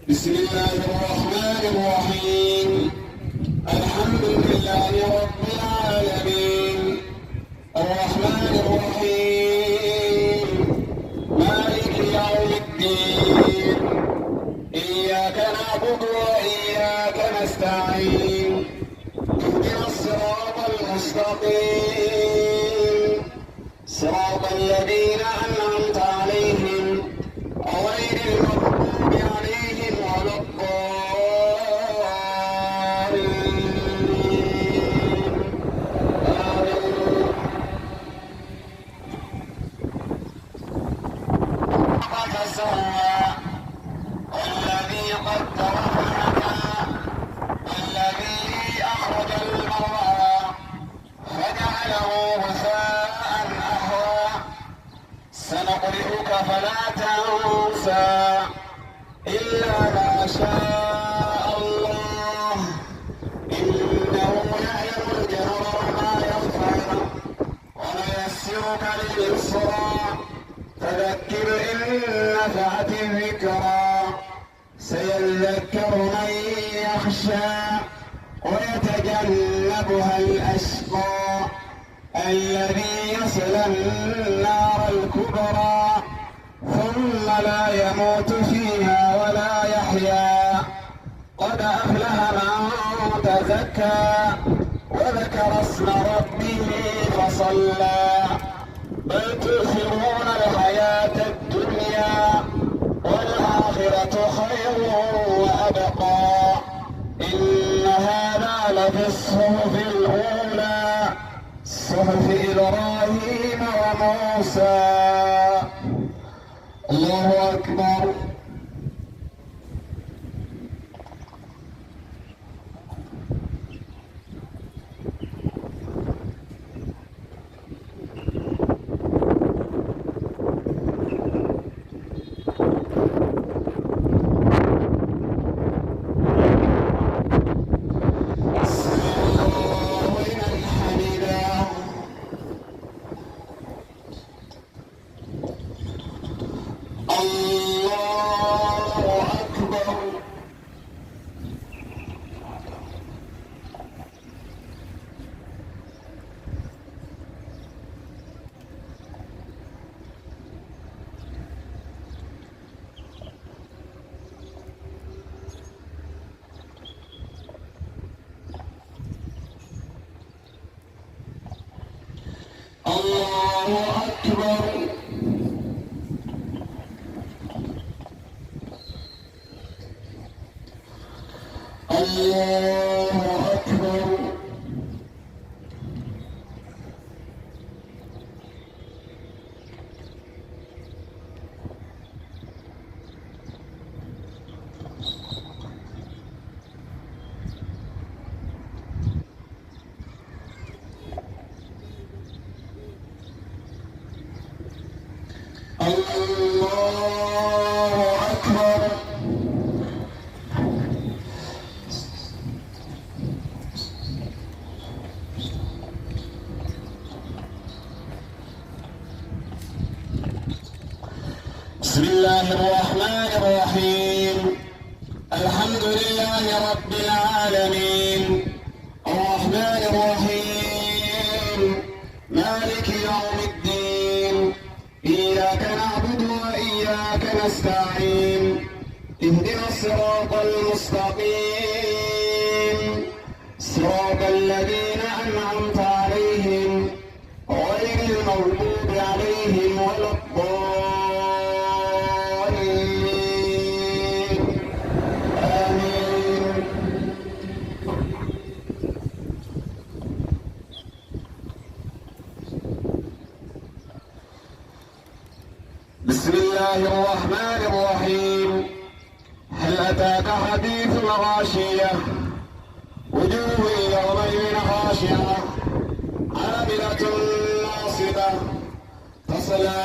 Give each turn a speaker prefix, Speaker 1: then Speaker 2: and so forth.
Speaker 1: بسم الله الرحمن الرحيم. الحمد لله رب العالمين، الرحمن الرحيم، مالك يوم الدين. إياك نعبد وإياك نستعين، اهدنا الصراط المستقيم، صراط الذين أنعمت عليهم غير المغضوب عليهم ولا الضالين. فسوى والذي قدر فهدى والذي أخرج المرعى فجعله غثاء أحوى سنقرئك فلا تنسى إلا ما شاء الله إنه يعلم الجهر وما يخفى ونيسرك لليسرى فذكر إن نفعت الذكرى سيذكر من يخشى ويتجنبها الأشقى الذي يصلى النار الكبرى ثم لا يموت فيها ولا يحيا قد أفلح من تزكى وذكر اسم ربه فصلى بل تؤثرون الحياة الدنيا والآخرة خير وأبقى إن هذا لفي الصحف الأولى صحف إبراهيم وموسى. الله أكبر. الله أكبر. الله أكبر. الله أكبر. بسم الله الرحمن الرحيم. الحمد لله رب العالمين، الرحمن الرحيم، مالك يوم الدين. إياك نعبد وإياك نستعين اهدنا الصراط المستقيم صراط الذين أنعمت عليهم غير المغضوب عليهم ولا الضالين. آمين. بسم الله الرحمن الرحيم. هل أتاك حديث الغاشية وجوه يومئذ خاشعة عاملة ناصبة تصلى